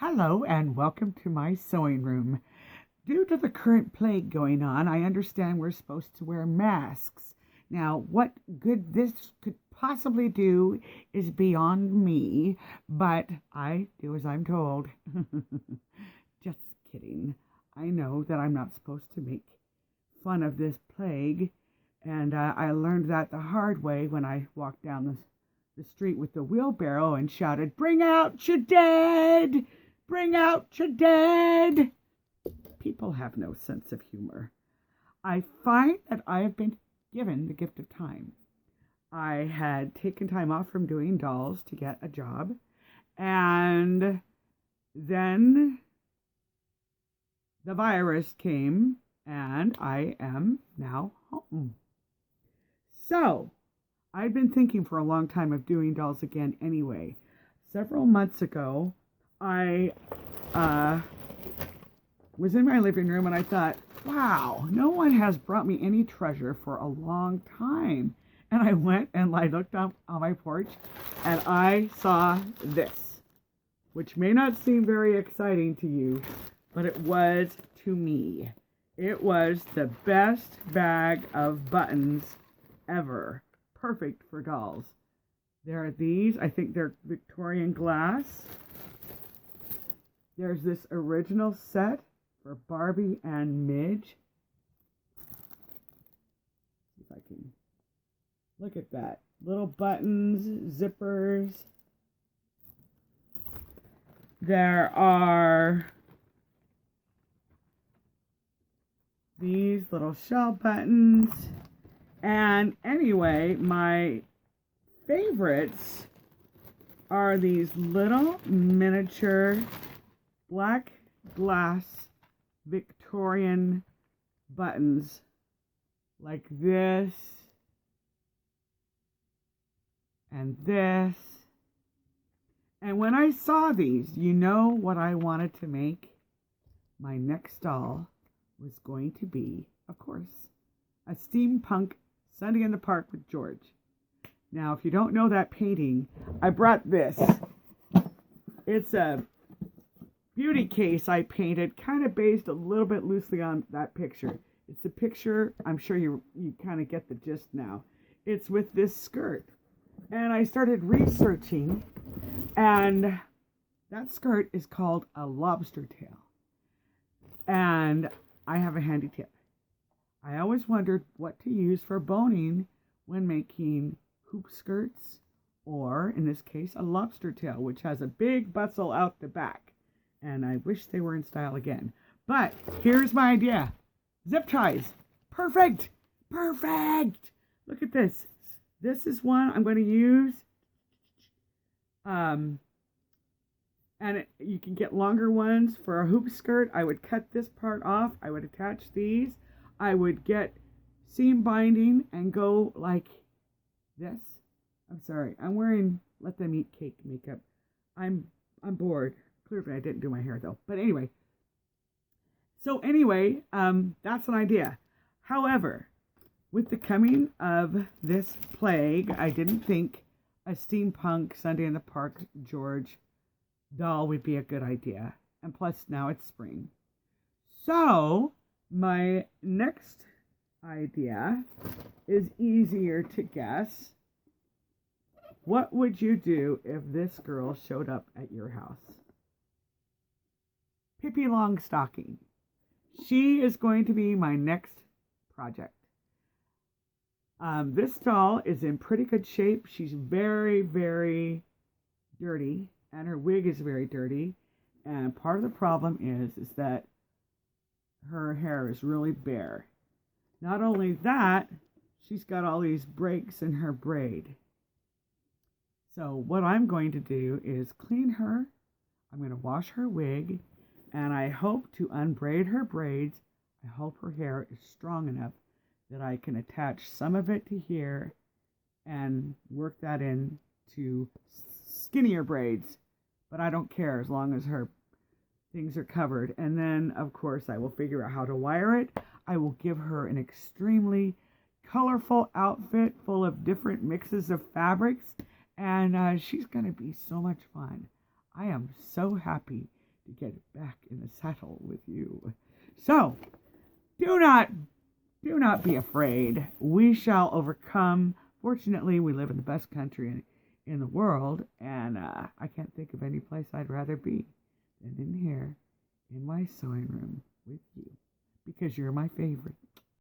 Hello and welcome to my sewing room. Due to the current plague going on, I understand we're supposed to wear masks. Now, what good this could possibly do is beyond me, but I do as I'm told. Just kidding. I know that I'm not supposed to make fun of this plague, and I learned that the hard way when I walked down the street with the wheelbarrow and shouted, "Bring out your dead! Bring out your dead!" People have no sense of humor. I find that I have been given the gift of time. I had taken time off from doing dolls to get a job, and then the virus came, and I am now home. So, I've been thinking for a long time of doing dolls again anyway. Several months ago, I was in my living room and I thought, wow, no one has brought me any treasure for a long time. And I went and I looked up on my porch and I saw this, which may not seem very exciting to you, but it was to me. It was the best bag of buttons ever. Perfect for dolls. There are these, I think they're Victorian glass. There's this original set for Barbie and Midge. See if I can look at that. Little buttons, zippers. There are these little shell buttons. And anyway, my favorites are these little miniature black glass Victorian buttons like this and this. And when I saw these, you know what I wanted to make? My next doll was going to be, of course, a steampunk Sunday in the Park with George. Now, if you don't know that painting, I brought this. It's a beauty case I painted, kind of based a little bit loosely on that picture. It's a picture, I'm sure you kind of get the gist now. It's with this skirt. And I started researching, and that skirt is called a lobster tail. And I have a handy tip. I always wondered what to use for boning when making hoop skirts, or in this case, a lobster tail, which has a big bustle out the back. And I wish they were in style again. But here's my idea. Zip ties. Perfect. Perfect. Look at this. This is one I'm going to use. You can get longer ones for a hoop skirt. I would cut this part off. I would attach these. I would get seam binding and go like this. I'm sorry. I'm wearing Let Them Eat Cake makeup. I'm bored. Clearly I didn't do my hair though. But anyway. That's an idea. However, with the coming of this plague, I didn't think a steampunk Sunday in the Park George doll would be a good idea. And plus now it's spring. So my next idea is easier to guess. What would you do if this girl showed up at your house? Pippi Longstocking. She is going to be my next project. This doll is in pretty good shape. She's very, very dirty, and her wig is very dirty. And part of the problem is that her hair is really bare. Not only that, she's got all these breaks in her braid. So what I'm going to do is clean her. I'm going to wash her wig, and I hope to unbraid her braids. I hope her hair is strong enough that I can attach some of it to here and work that into skinnier braids. But I don't care as long as her things are covered. And then, of course, I will figure out how to wire it. I will give her an extremely colorful outfit full of different mixes of fabrics. And she's going to be so much fun. I am so happy to get back in the saddle with you. So, do not be afraid. We shall overcome. Fortunately, we live in the best country in the world, and I can't think of any place I'd rather be than in here in my sewing room with you, because you're my favorite.